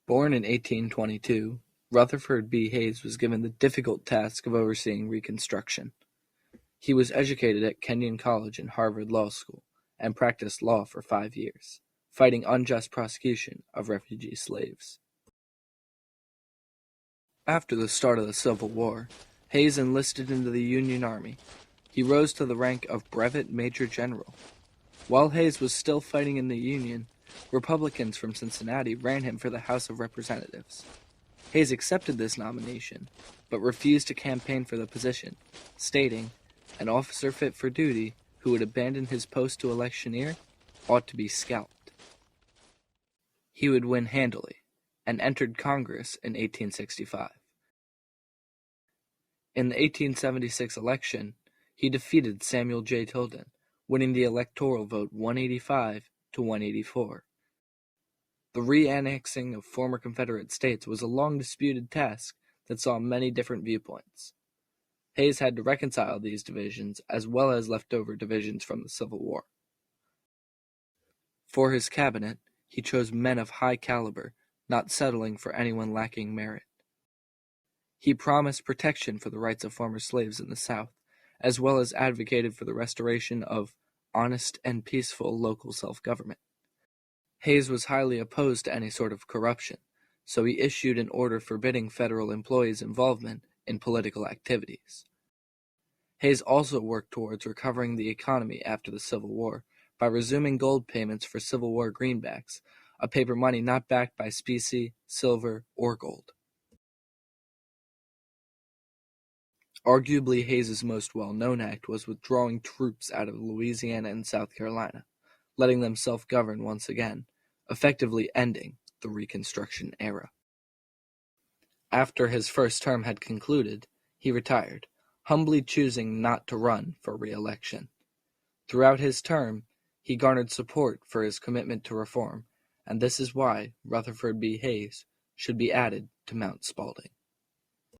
Born in 1822, Rutherford B. Hayes was given the difficult task of overseeing Reconstruction. He was educated at Kenyon College and Harvard Law School, and practiced law for 5 years, fighting unjust prosecution of refugee slaves. After the start of the Civil War, Hayes enlisted into the Union Army. He rose to the rank of Brevet Major General. While Hayes was still fighting in the Union, Republicans from Cincinnati ran him for the House of Representatives. Hayes accepted this nomination, but refused to campaign for the position, stating, "An officer fit for duty who would abandon his post to electioneer ought to be scalped." He would win handily, and entered Congress in 1865. In the 1876 election, he defeated Samuel J. Tilden, winning the electoral vote 185 to 184. The re-annexing of former Confederate states was a long-disputed task that saw many different viewpoints. Hayes had to reconcile these divisions as well as leftover divisions from the Civil War. For his cabinet, he chose men of high caliber, not settling for anyone lacking merit. He promised protection for the rights of former slaves in the South, as well as advocated for the restoration of honest and peaceful local self-government. Hayes was highly opposed to any sort of corruption, so he issued an order forbidding federal employees' involvement in political activities. Hayes also worked towards recovering the economy after the Civil War by resuming gold payments for Civil War greenbacks, a paper money not backed by specie, silver, or gold. Arguably Hayes's most well-known act was withdrawing troops out of Louisiana and South Carolina, letting them self-govern once again, effectively ending the Reconstruction era. After his first term had concluded, he retired, humbly choosing not to run for re-election. Throughout his term, he garnered support for his commitment to reform, and this is why Rutherford B. Hayes should be added to Mount Spalding.